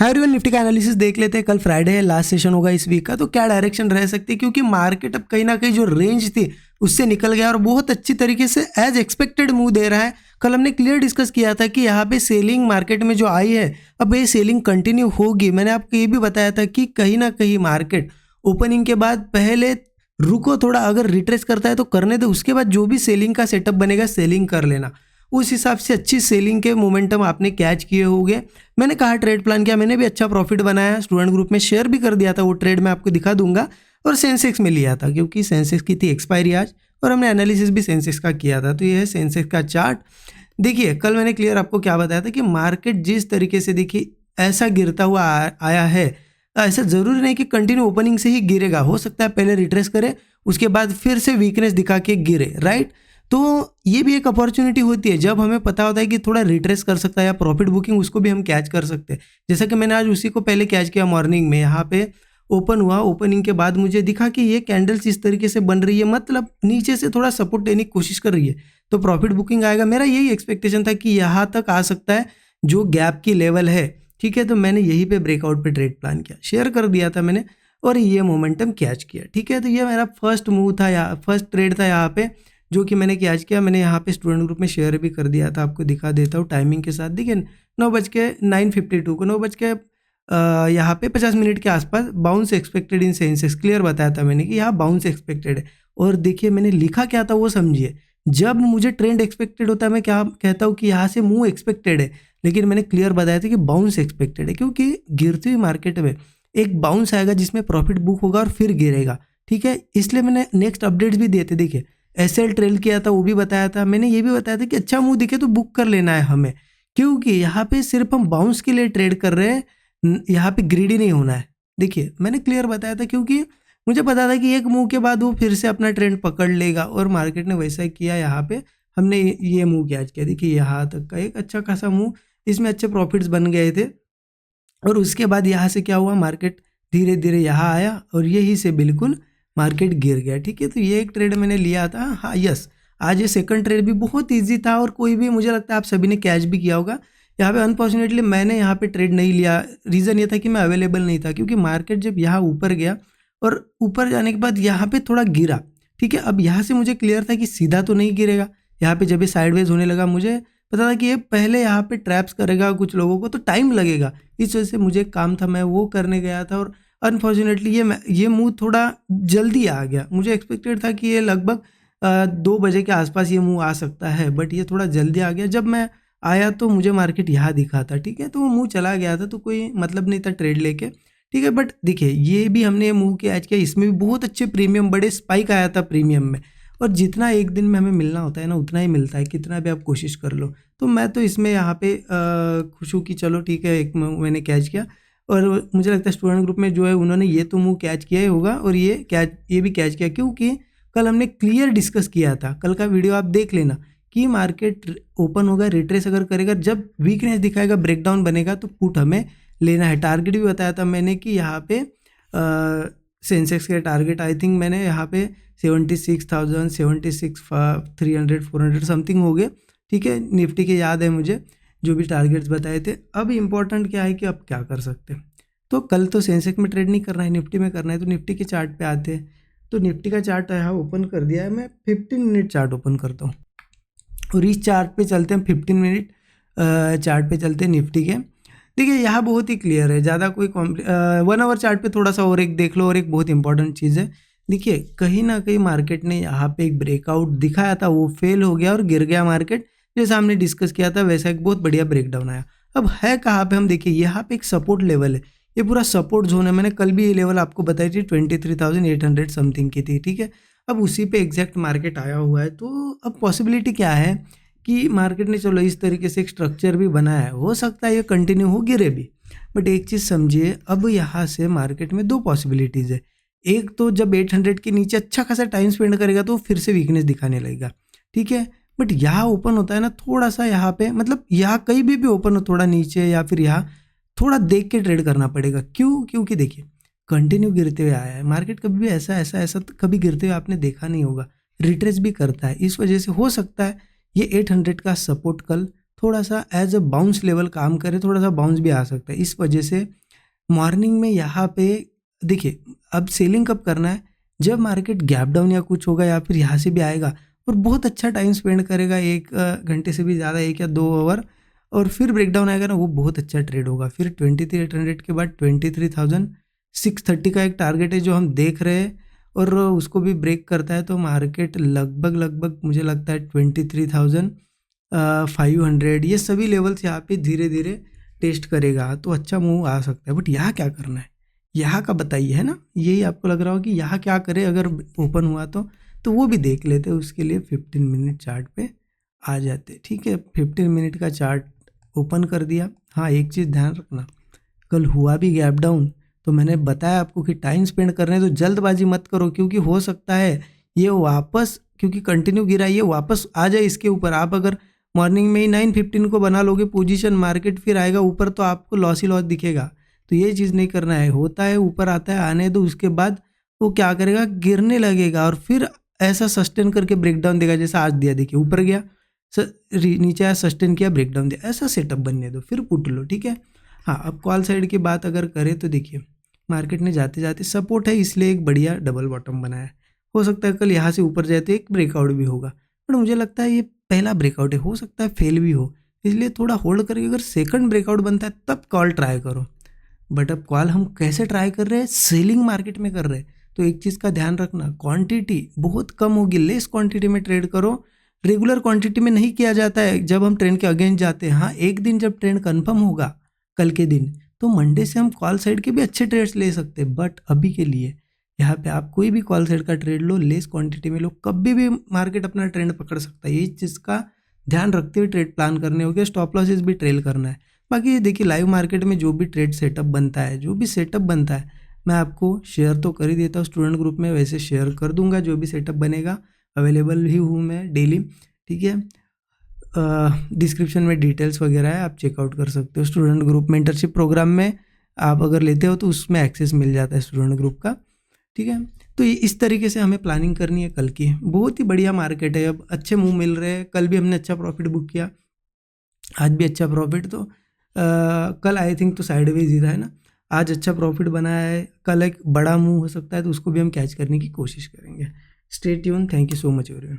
Hi everyone, Nifty का analysis देख लेते हैं। कल फ्राइडे है, लास्ट सेशन होगा इस वीक का, तो क्या डायरेक्शन रह सकती है, क्योंकि मार्केट अब कहीं ना कहीं जो रेंज थी उससे निकल गया और बहुत अच्छी तरीके से एज एक्सपेक्टेड मूव दे रहा है। कल हमने क्लियर डिस्कस किया था कि यहाँ पे सेलिंग मार्केट में जो आई है, अब ये सेलिंग कंटिन्यू होगी। मैंने आपको ये भी बताया था कि कहीं ना कहीं मार्केट ओपनिंग के बाद पहले रुको थोड़ा, अगर रिट्रेस करता है तो करने दो, उसके बाद जो भी सेलिंग का सेटअप बनेगा सेलिंग कर लेना। उस हिसाब से अच्छी सेलिंग के मोमेंटम आपने कैच किए होंगे। मैंने कहा ट्रेड प्लान किया, मैंने भी अच्छा प्रॉफिट बनाया, स्टूडेंट ग्रुप में शेयर भी कर दिया था, वो ट्रेड मैं आपको दिखा दूंगा। और सेंसेक्स में लिया था क्योंकि सेंसेक्स की थी एक्सपायरी आज, और हमने एनालिसिस भी सेंसेक्स का किया था। तो ये है सेंसेक्स का चार्ट। देखिए कल मैंने क्लियर आपको क्या बताया था कि मार्केट जिस तरीके से देखिए ऐसा गिरता हुआ आया है, ऐसा ज़रूरी नहीं कि कंटिन्यू ओपनिंग से ही गिरेगा, हो सकता है पहले रिट्रेस करे उसके बाद फिर से वीकनेस दिखा के गिरे, राइट। तो ये भी एक अपॉर्चुनिटी होती है जब हमें पता होता है कि थोड़ा रिट्रेस कर सकता है या प्रॉफिट बुकिंग, उसको भी हम कैच कर सकते हैं। जैसा कि मैंने आज उसी को पहले कैच किया मॉर्निंग में, यहाँ पे ओपन हुआ, ओपनिंग के बाद मुझे दिखा कि ये कैंडल्स इस तरीके से बन रही है, मतलब नीचे से थोड़ा सपोर्ट देने की कोशिश कर रही है, तो प्रॉफिट बुकिंग आएगा। मेरा यही एक्सपेक्टेशन था कि यहाँ तक आ सकता है जो गैप की लेवल है, ठीक है। तो मैंने यहीं पे ब्रेकआउट पे ट्रेड प्लान किया, शेयर कर दिया था मैंने, और ये मोमेंटम कैच किया, ठीक है। तो ये मेरा फर्स्ट मूव था, यहाँ फर्स्ट ट्रेड था यहाँ पे, जो कि मैंने कैच किया। मैंने यहाँ पे स्टूडेंट ग्रुप में शेयर भी कर दिया था, आपको दिखा देता हूँ टाइमिंग के साथ। देखिए 9:09:52 को 9 यहाँ पे 50 मिनट के आसपास bounce expected in Sensex, clear बताया था मैंने कि यहाँ बाउंस एक्सपेक्टेड है। और देखिए मैंने लिखा क्या था वो समझिए, जब मुझे ट्रेंड एक्सपेक्टेड होता है मैं क्या कहता हूँ कि यहाँ से मूव एक्सपेक्टेड है, लेकिन मैंने क्लियर बताया था कि बाउंस एक्सपेक्टेड है, क्योंकि गिरती हुई मार्केट में एक बाउंस आएगा जिसमें प्रॉफिट बुक होगा और फिर गिरेगा, ठीक है। इसलिए मैंने नेक्स्ट अपडेट्स भी दिए थे। देखिए एसएल ट्रेल किया था, वो भी बताया था मैंने, ये भी बताया था कि अच्छा मूव दिखे तो बुक कर लेना है हमें, क्योंकि यहाँ पे सिर्फ हम बाउंस के लिए ट्रेड कर रहे हैं, यहाँ पे ग्रीडी नहीं होना है। देखिए मैंने क्लियर बताया था क्योंकि मुझे पता था कि एक मूव के बाद वो फिर से अपना ट्रेंड पकड़ लेगा, और मार्केट ने वैसा ही किया। यहाँ पे हमने ये मूव कैच किया, देखिए यहाँ तक का एक अच्छा खासा मूव, इसमें अच्छे प्रॉफिट्स बन गए थे। और उसके बाद यहाँ से क्या हुआ, मार्केट धीरे धीरे यहाँ आया और यही से बिल्कुल मार्केट गिर गया, ठीक है। तो ये एक ट्रेड मैंने लिया था, हाँ यस। आज ये सेकंड ट्रेड भी बहुत इजी था और कोई भी, मुझे लगता है आप सभी ने कैच भी किया होगा। यहाँ पे अनफॉर्चुनेटली मैंने यहाँ पे ट्रेड नहीं लिया, रीज़न ये था कि मैं अवेलेबल नहीं था, क्योंकि मार्केट जब यहाँ ऊपर गया और ऊपर जाने के बाद यहाँ पे थोड़ा गिरा, ठीक है। अब यहाँ से मुझे क्लियर था कि सीधा तो नहीं गिरेगा, यहाँ पे जब ये साइडवेज होने लगा मुझे पता था कि ये पहले यहाँ पे ट्रैप्स करेगा कुछ लोगों को, तो टाइम लगेगा। इस वजह से मुझे काम था, मैं वो करने गया था, और अनफॉर्चुनेटली ये मूव थोड़ा जल्दी आ गया। मुझे एक्सपेक्टेड था कि ये लगभग 2 बजे के आसपास ये मूव आ सकता है, बट ये थोड़ा जल्दी आ गया। जब मैं आया तो मुझे मार्केट यहाँ दिखा था, ठीक है, तो वो मूव चला गया था, तो कोई मतलब नहीं था ट्रेड लेके, ठीक है। बट देखिए ये भी हमने मूव किया आज, क्या इसमें भी बहुत अच्छे प्रीमियम, बड़े स्पाइक आया था प्रीमियम में, और जितना एक दिन में हमें मिलना होता है ना उतना ही मिलता है, कितना भी आप कोशिश कर लो। तो मैं तो इसमें यहाँ पे खुश हूँ कि चलो ठीक है, एक मैंने कैच किया। और मुझे लगता है स्टूडेंट ग्रुप में जो है उन्होंने ये तो मूव कैच किया ही होगा, और ये भी कैच किया, क्योंकि कल हमने क्लियर डिस्कस किया था। कल का वीडियो आप देख लेना कि मार्केट ओपन होगा, रिट्रेस अगर करेगा, जब वीकनेस दिखाएगा, ब्रेकडाउन बनेगा, तो पुट हमें लेना है। टारगेट भी बताया था मैंने कि यहाँ पे सेंसेक्स के टारगेट आई थिंक मैंने यहाँ पे 76,000, 76,300, 400 समथिंग हो गए, ठीक है। निफ्टी के याद है मुझे जो भी टारगेट्स बताए थे। अब इम्पोर्टेंट क्या है कि अब क्या कर सकते हैं, तो कल तो सेंसेक्स में ट्रेड नहीं करना है, निफ्टी में करना है। तो निफ्टी के चार्ट पे आते हैं, तो निफ्टी का चार्ट यहाँ ओपन कर दिया है, मैं 15 मिनट चार्ट ओपन करता हूँ और इस चार्ट पे चलते हैं। 15 मिनट चार्ट पे चलते हैं निफ्टी के। देखिए यहाँ बहुत ही क्लियर है, ज़्यादा कोई 1 आवर चार्ट पे थोड़ा सा और एक देख लो। और एक बहुत इंपॉर्टेंट चीज़ है, देखिए कहीं ना कहीं मार्केट ने यहाँ पे एक ब्रेकआउट दिखाया था, वो फेल हो गया और गिर गया मार्केट। जैसा हमने डिस्कस किया था वैसा एक बहुत बढ़िया ब्रेकडाउन आया। अब है कहाँ पे, हम देखिए यहाँ पे एक सपोर्ट लेवल है, ये पूरा सपोर्ट जोन है। मैंने कल भी ये लेवल आपको बताई थी, 23,800 समथिंग की थी, ठीक है। अब उसी पे एग्जैक्ट मार्केट आया हुआ है, तो अब पॉसिबिलिटी क्या है कि मार्केट ने चलो इस तरीके से एक स्ट्रक्चर भी बनाया है, हो सकता है ये कंटिन्यू हो, गिरे भी। बट एक चीज़ समझिए, अब यहाँ से मार्केट में 2 पॉसिबिलिटीज़ है। एक तो जब 800 के नीचे अच्छा खासा टाइम स्पेंड करेगा तो फिर से वीकनेस दिखाने लगेगा, ठीक है। बट यहाँ ओपन होता है ना थोड़ा सा, यहाँ पे मतलब यहाँ कहीं भी ओपन हो थोड़ा नीचे या फिर यहाँ, थोड़ा देख के ट्रेड करना पड़ेगा। क्यों? क्योंकि देखिए कंटिन्यू गिरते हुए आया है मार्केट, कभी भी ऐसा कभी गिरते हुए आपने देखा नहीं होगा, रिट्रेस भी करता है। इस वजह से हो सकता है ये 800 का सपोर्ट कल थोड़ा सा एज अ बाउंस लेवल काम करे, थोड़ा सा बाउंस भी आ सकता है। इस वजह से मॉर्निंग में यहाँ पे देखिए, अब सेलिंग कब करना है, जब मार्केट गैप डाउन या कुछ होगा या फिर यहाँ से भी आएगा और बहुत अच्छा टाइम स्पेंड करेगा, 1 घंटे से भी ज़्यादा, 1 या 2 आवर, और फिर ब्रेकडाउन आएगा ना, वो बहुत अच्छा ट्रेड होगा। फिर 23,800 के बाद 23,630 का एक टारगेट है जो हम देख रहे हैं, और उसको भी ब्रेक करता है तो मार्केट लगभग मुझे लगता है 23,500 ये सभी लेवल्स यहाँ पे धीरे धीरे टेस्ट करेगा, तो अच्छा मूव आ सकता है। बट यहाँ क्या करना है, यहाँ का बताइए, है ना, यही आपको लग रहा हो कि यहाँ क्या करे अगर ओपन हुआ तो वो भी देख लेते हैं। उसके लिए 15 मिनट चार्ट पे आ जाते, ठीक है। 15 मिनट का चार्ट ओपन कर दिया। हाँ, एक चीज़ ध्यान रखना, कल हुआ भी गैप डाउन तो मैंने बताया आपको कि टाइम स्पेंड करने तो जल्दबाजी मत करो, क्योंकि हो सकता है ये वापस, क्योंकि कंटिन्यू गिरा, ये वापस आ जाए इसके ऊपर। आप अगर मॉर्निंग में ही 9:15 को बना लोगे पोजीशन, मार्केट फिर आएगा ऊपर तो आपको लॉस ही लॉस दिखेगा। तो ये चीज़ नहीं करना है। होता है ऊपर आता है, आने दो, उसके बाद वो क्या करेगा, गिरने लगेगा और फिर ऐसा सस्टेन करके ब्रेकडाउन देगा, जैसा आज दिया। देखिए ऊपर गया, नीचे आया, सस्टेन किया, ब्रेकडाउन दिया, ऐसा सेटअप बनने दो, फिर पुट लो, ठीक है। हाँ, अब कॉल साइड की बात अगर करें तो देखिए, मार्केट ने जाते जाते सपोर्ट है इसलिए एक बढ़िया डबल बॉटम बनाया है। हो सकता है कल यहाँ से ऊपर जाए तो एक ब्रेकआउट भी होगा, बट मुझे लगता है ये पहला ब्रेकआउट है, हो सकता है फेल भी हो, इसलिए थोड़ा होल्ड करके अगर सेकंड ब्रेकआउट बनता है तब कॉल ट्राई करो। बट अब कॉल हम कैसे ट्राई कर रहे हैं, सेलिंग मार्केट में कर रहे हैं, तो एक चीज़ का ध्यान रखना, क्वांटिटी बहुत कम होगी, लेस क्वांटिटी में ट्रेड करो। रेगुलर क्वांटिटी में नहीं किया जाता है जब हम ट्रेंड के अगेंस्ट जाते हैं। हाँ, एक दिन जब ट्रेंड कंफर्म होगा कल के दिन, तो मंडे से हम कॉल साइड के भी अच्छे ट्रेड्स ले सकते हैं। बट अभी के लिए यहाँ पे आप कोई भी कॉल साइड का ट्रेड लो, लेस क्वांटिटी में लो, कभी भी मार्केट अपना ट्रेंड पकड़ सकता है। ये चीज़ का ध्यान रखते हुए ट्रेड प्लान करने होंगे, स्टॉप लॉसेस भी ट्रेल करना है। बाकी ये देखिए, लाइव मार्केट में जो भी ट्रेड सेटअप बनता है, जो भी सेटअप बनता है, मैं आपको शेयर तो कर ही देता हूँ स्टूडेंट ग्रुप में, वैसे शेयर कर दूंगा। जो भी सेटअप बनेगा अवेलेबल ही हूँ मैं डेली, ठीक है। डिस्क्रिप्शन में डिटेल्स वगैरह है, आप चेकआउट कर सकते हो। स्टूडेंट ग्रुप मेंटरशिप प्रोग्राम में आप अगर लेते हो तो उसमें एक्सेस मिल जाता है स्टूडेंट ग्रुप का, ठीक है। तो इस तरीके से हमें प्लानिंग करनी है कल की। बहुत ही बढ़िया मार्केट है, अब अच्छे मूव मिल रहे हैं। कल भी हमने अच्छा प्रॉफिट बुक किया, आज भी अच्छा प्रॉफिट, तो कल आई थिंक तो साइडवेज ही था, है ना। आज अच्छा प्रॉफिट बनाया है, कल एक बड़ा मूव हो सकता है तो उसको भी हम कैच करने की कोशिश करेंगे। Stay tune, thank you so much everyone.